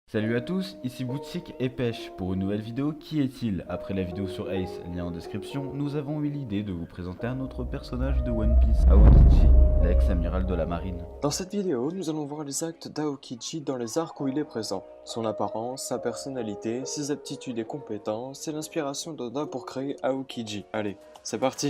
Salut à tous, ici Boutique et Pêche pour une nouvelle vidéo. Qui est-il? Après la vidéo sur Ace, lien en description, nous avons eu l'idée de vous présenter un autre personnage de One Piece, Aokiji, l'ex-amiral de la marine. Dans cette vidéo, nous allons voir les actes d'Aokiji dans les arcs où il est présent, son apparence, sa personnalité, ses aptitudes et compétences et l'inspiration d'Oda pour créer Aokiji. Allez, c'est parti!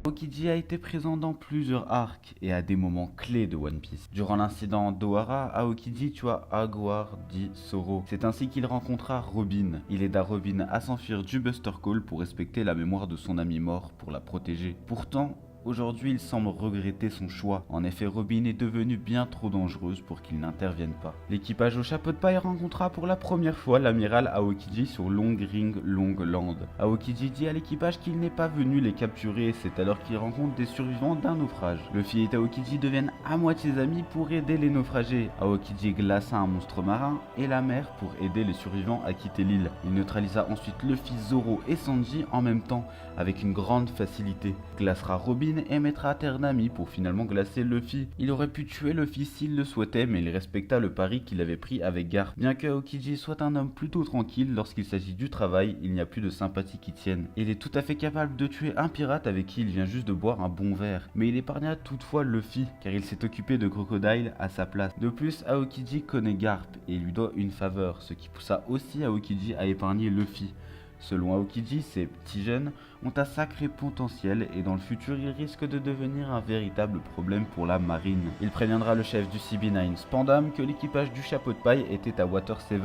Aokiji a été présent dans plusieurs arcs et à des moments clés de One Piece. Durant l'incident d'Ohara, Aokiji tua Agwar dit Zoro. C'est ainsi qu'il rencontra Robin. Il aida Robin à s'enfuir du Buster Call pour respecter la mémoire de son ami mort pour la protéger. Pourtant, aujourd'hui, il semble regretter son choix. En effet, Robin est devenue bien trop dangereuse pour qu'il n'intervienne pas. L'équipage au chapeau de paille rencontra pour la première fois l'amiral Aokiji sur Long Ring Long Land. Aokiji dit à l'équipage qu'il n'est pas venu les capturer et c'est alors qu'il rencontre des survivants d'un naufrage. Luffy et Aokiji deviennent à moitié amis pour aider les naufragés. Aokiji glaça un monstre marin et la mer pour aider les survivants à quitter l'île. Il neutralisa ensuite Luffy, Zoro et Sanji en même temps avec une grande facilité. Glacera Robin et mettra à terre Nami pour finalement glacer Luffy. Il aurait pu tuer Luffy s'il le souhaitait, mais il respecta le pari qu'il avait pris avec Garp. Bien que Aokiji soit un homme plutôt tranquille, lorsqu'il s'agit du travail, il n'y a plus de sympathie qui tienne. Il est tout à fait capable de tuer un pirate avec qui il vient juste de boire un bon verre, mais il épargna toutefois Luffy, car il s'est occupé de Crocodile à sa place. De plus, Aokiji connaît Garp et lui doit une faveur, ce qui poussa aussi Aokiji à épargner Luffy. Selon Aokiji, ces petits jeunes ont un sacré potentiel et dans le futur ils risquent de devenir un véritable problème pour la marine. Il préviendra le chef du CB9 Spandam que l'équipage du chapeau de paille était à Water 7,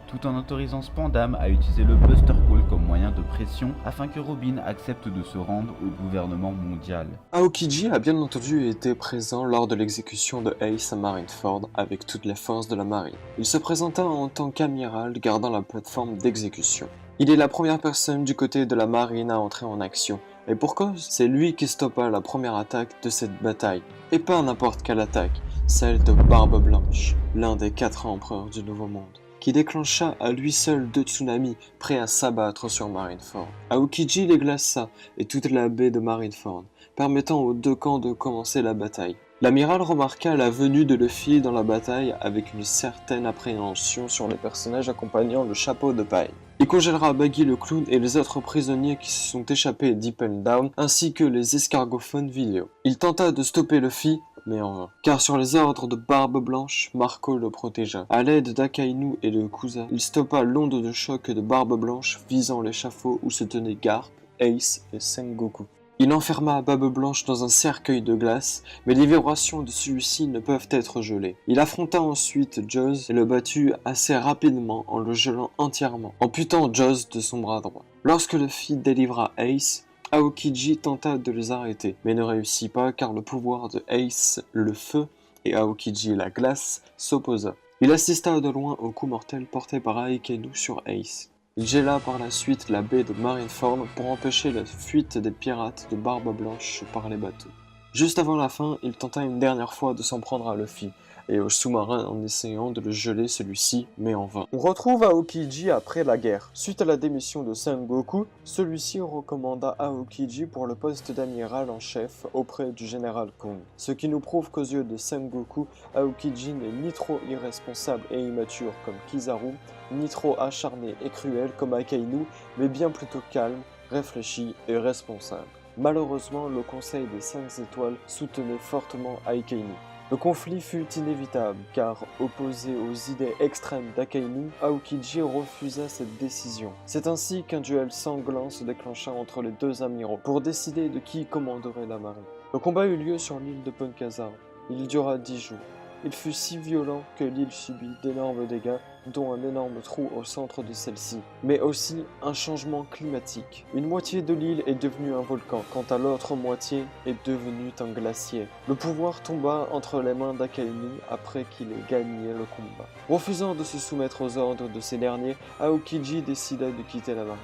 tout en autorisant Spandam à utiliser le Buster Call comme moyen de pression afin que Robin accepte de se rendre au gouvernement mondial. Aokiji a bien entendu été présent lors de l'exécution de Ace à Marineford avec toutes les forces de la marine. Il se présenta en tant qu'amiral gardant la plateforme d'exécution. Il est la première personne du côté de la marine à entrer en action. Et pour cause, c'est lui qui stoppa la première attaque de cette bataille. Et pas n'importe quelle attaque, celle de Barbe Blanche, l'un des 4 empereurs du Nouveau Monde, qui déclencha à lui seul 2 tsunamis prêts à s'abattre sur Marineford. Aokiji les glaça et toute la baie de Marineford, permettant aux 2 camps de commencer la bataille. L'amiral remarqua la venue de Luffy dans la bataille avec une certaine appréhension sur les personnages accompagnant le chapeau de paille. Il congélera Baggy le clown et les autres prisonniers qui se sont échappés Deep and Down, ainsi que les escargophones vidéo. Il tenta de stopper Luffy, mais en vain. Car sur les ordres de Barbe Blanche, Marco le protégea. À l'aide d'Akainu et de Kusa, il stoppa l'onde de choc de Barbe Blanche visant l'échafaud où se tenaient Garp, Ace et Sengoku. Il enferma Barbe Blanche dans un cercueil de glace, mais les vibrations de celui-ci ne peuvent être gelées. Il affronta ensuite Jaws et le batut assez rapidement en le gelant entièrement, amputant Jaws de son bras droit. Lorsque Luffy délivra Ace, Aokiji tenta de les arrêter, mais ne réussit pas car le pouvoir de Ace, le feu, et Aokiji, la glace, s'opposa. Il assista de loin au coup mortel porté par Akainu sur Ace. Il gela par la suite la baie de Marineford pour empêcher la fuite des pirates de Barbe Blanche par les bateaux. Juste avant la fin, il tenta une dernière fois de s'en prendre à Luffy et au sous-marin en essayant de le geler celui-ci, mais en vain. On retrouve Aokiji après la guerre. Suite à la démission de Sengoku, celui-ci recommanda Aokiji pour le poste d'amiral en chef auprès du général Kong. Ce qui nous prouve qu'aux yeux de Sengoku, Aokiji n'est ni trop irresponsable et immature comme Kizaru, ni trop acharné et cruel comme Akainu, mais bien plutôt calme, réfléchi et responsable. Malheureusement, le Conseil des 5 étoiles soutenait fortement Akainu. Le conflit fut inévitable, car opposé aux idées extrêmes d'Akainu, Aokiji refusa cette décision. C'est ainsi qu'un duel sanglant se déclencha entre les 2 amiraux, pour décider de qui commanderait la marine. Le combat eut lieu sur l'île de Punkazar. Il dura 10 jours. Il fut si violent que l'île subit d'énormes dégâts, dont un énorme trou au centre de celle-ci, mais aussi un changement climatique. Une moitié de l'île est devenue un volcan, quant à l'autre moitié est devenue un glacier. Le pouvoir tomba entre les mains d'Akainu après qu'il ait gagné le combat. Refusant de se soumettre aux ordres de ces derniers, Aokiji décida de quitter la marine.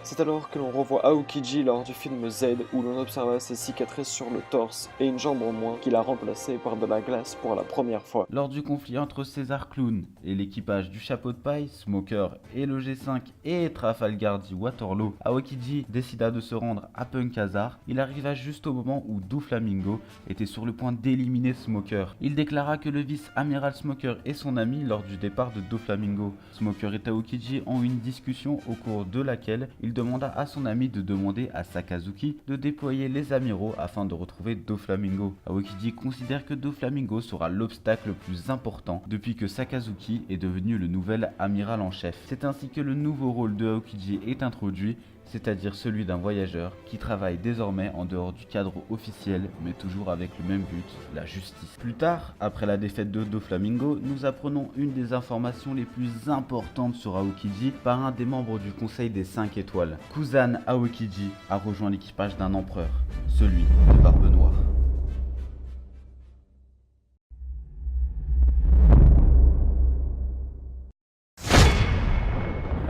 C'est alors que l'on revoit Aokiji lors du film Z où l'on observa ses cicatrices sur le torse et une jambe en moins qu'il a remplacée par de la glace pour la première fois. Lors du conflit entre César Clown et l'équipage du Chapeau de Paille, Smoker et le G5 et Trafalgar dit Waterloo, Aokiji décida de se rendre à Punk Hazard. Il arriva juste au moment où Doflamingo était sur le point d'éliminer Smoker. Il déclara que le vice-amiral Smoker est son ami lors du départ de Doflamingo. Smoker et Aokiji ont eu une discussion au cours de laquelle il demanda à son ami de demander à Sakazuki de déployer les amiraux afin de retrouver Doflamingo. Aokiji considère que Doflamingo sera l'obstacle le plus important depuis que Sakazuki est devenu le nouvel amiral en chef. C'est ainsi que le nouveau rôle de Aokiji est introduit, c'est-à-dire celui d'un voyageur qui travaille désormais en dehors du cadre officiel, mais toujours avec le même but, la justice. Plus tard, après la défaite de Doflamingo, nous apprenons une des informations les plus importantes sur Aokiji par un des membres du Conseil des 5 étoiles. Kusan Aokiji a rejoint l'équipage d'un empereur, celui de Barbe Noire.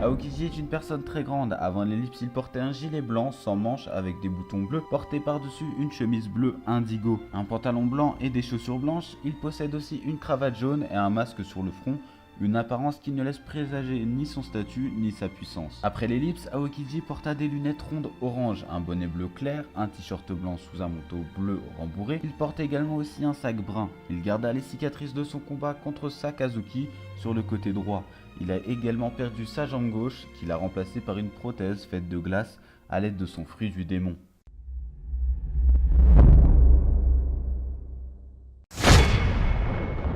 Aokiji est une personne très grande. Avant l'ellipse, il portait un gilet blanc sans manches avec des boutons bleus, porté par-dessus une chemise bleue indigo, un pantalon blanc et des chaussures blanches. Il possède aussi une cravate jaune et un masque sur le front, une apparence qui ne laisse présager ni son statut ni sa puissance. Après l'ellipse, Aokiji porta des lunettes rondes orange, un bonnet bleu clair, un t-shirt blanc sous un manteau bleu rembourré. Il portait également aussi un sac brun. Il garda les cicatrices de son combat contre Sakazuki sur le côté droit. Il a également perdu sa jambe gauche qu'il a remplacée par une prothèse faite de glace à l'aide de son fruit du démon.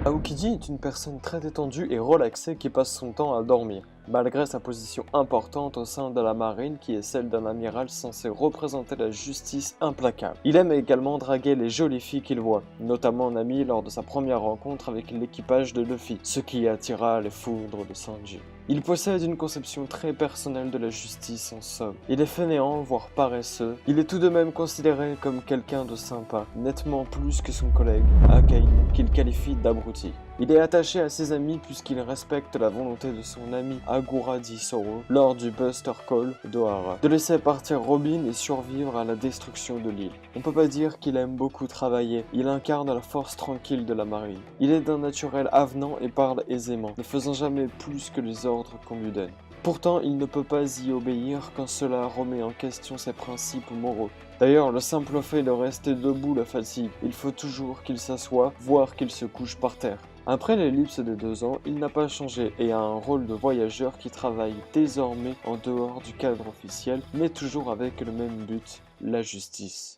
Aokiji est une personne très détendue et relaxée qui passe son temps à dormir, malgré sa position importante au sein de la marine qui est celle d'un amiral censé représenter la justice implacable. Il aime également draguer les jolies filles qu'il voit, notamment Nami lors de sa première rencontre avec l'équipage de Luffy, ce qui attira les foudres de Sanji. Il possède une conception très personnelle de la justice en somme. Il est fainéant, voire paresseux. Il est tout de même considéré comme quelqu'un de sympa, nettement plus que son collègue, Akainu, qu'il qualifie d'abruti. Il est attaché à ses amis puisqu'il respecte la volonté de son ami Agura Zoro lors du Buster Call d'Ohara, de laisser partir Robin et survivre à la destruction de l'île. On peut pas dire qu'il aime beaucoup travailler, il incarne la force tranquille de la marine. Il est d'un naturel avenant et parle aisément, ne faisant jamais plus que les ordres qu'on lui donne. Pourtant, il ne peut pas y obéir quand cela remet en question ses principes moraux. D'ailleurs, le simple fait de rester debout le fatigue. Il faut toujours qu'il s'assoie, voire qu'il se couche par terre. Après l'ellipse des 2 ans, il n'a pas changé et a un rôle de voyageur qui travaille désormais en dehors du cadre officiel, mais toujours avec le même but, la justice.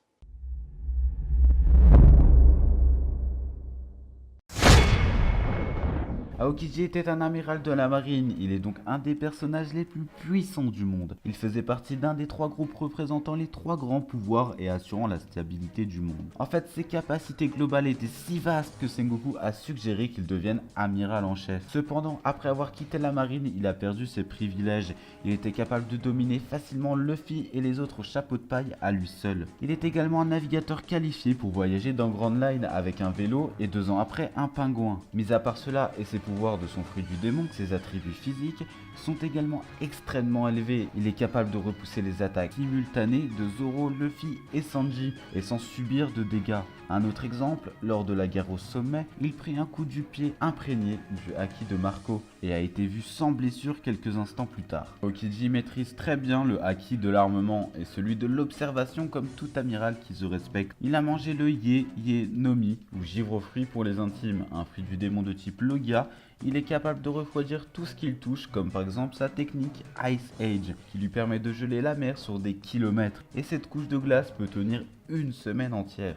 Aokiji était un amiral de la marine, il est donc un des personnages les plus puissants du monde. Il faisait partie d'un des 3 groupes représentant les 3 grands pouvoirs et assurant la stabilité du monde. En fait, ses capacités globales étaient si vastes que Sengoku a suggéré qu'il devienne amiral en chef. Cependant, après avoir quitté la marine, il a perdu ses privilèges. Il était capable de dominer facilement Luffy et les autres chapeaux de paille à lui seul. Il est également un navigateur qualifié pour voyager dans Grand Line avec un vélo et 2 ans après un pingouin. Mis à part cela et ses pouvoirs de son fruit du démon, ses attributs physiques sont également extrêmement élevés. Il est capable de repousser les attaques simultanées de Zoro, Luffy et Sanji et sans subir de dégâts. Un autre exemple, lors de la guerre au sommet, il prit un coup du pied imprégné du haki de Marco et a été vu sans blessure quelques instants plus tard. Aokiji maîtrise très bien le haki de l'armement et celui de l'observation comme tout amiral qui se respecte. Il a mangé le Ye Nomi ou givre aux fruits pour les intimes, un fruit du démon de type Logia. Il est capable de refroidir tout ce qu'il touche, comme par exemple sa technique Ice Age, qui lui permet de geler la mer sur des kilomètres. Et cette couche de glace peut tenir une semaine entière.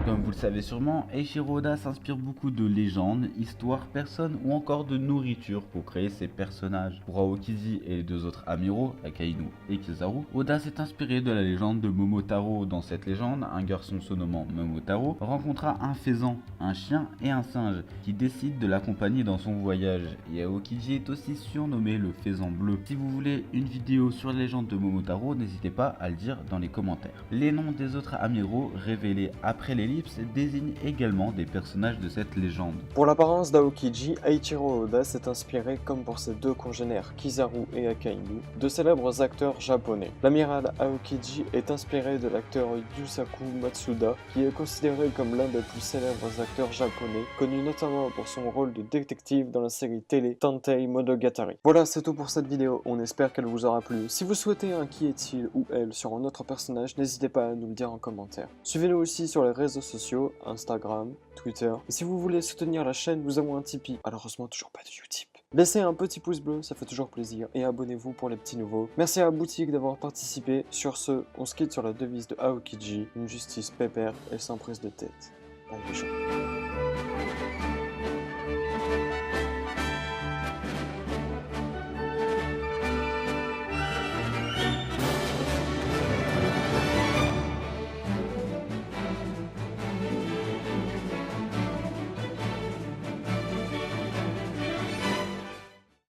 Comme vous le savez sûrement, Eiichiro Oda s'inspire beaucoup de légendes, histoires, personnes ou encore de nourriture pour créer ses personnages. Pour Aokiji et les 2 autres amiraux, Akainu et Kizaru, Oda s'est inspiré de la légende de Momotaro. Dans cette légende, un garçon se nommant Momotaro rencontra un faisan, un chien et un singe qui décident de l'accompagner dans son voyage. Et Aokiji est aussi surnommé le faisan bleu. Si vous voulez une vidéo sur la légende de Momotaro, n'hésitez pas à le dire dans les commentaires. Les noms des autres amiraux révélés après l'ellipse désigne également des personnages de cette légende. Pour l'apparence d'Aokiji, Eiichiro Oda s'est inspiré, comme pour ses deux congénères Kizaru et Akainu, de célèbres acteurs japonais. L'amiral Aokiji est inspiré de l'acteur Yusaku Matsuda, qui est considéré comme l'un des plus célèbres acteurs japonais, connu notamment pour son rôle de détective dans la série télé Tantei Monogatari. Voilà, c'est tout pour cette vidéo, on espère qu'elle vous aura plu. Si vous souhaitez un qui est-il ou elle sur un autre personnage, n'hésitez pas à nous le dire en commentaire. Suivez-nous aussi sur les réseaux sociaux, Instagram, Twitter. Et si vous voulez soutenir la chaîne, nous avons un Tipeee. Malheureusement, toujours pas de Utip. Laissez un petit pouce bleu, ça fait toujours plaisir. Et abonnez-vous pour les petits nouveaux. Merci à Boutique d'avoir participé. Sur ce, on se quitte sur la devise de Aokiji, une justice pépère et sans prise de tête. Allez, les gens.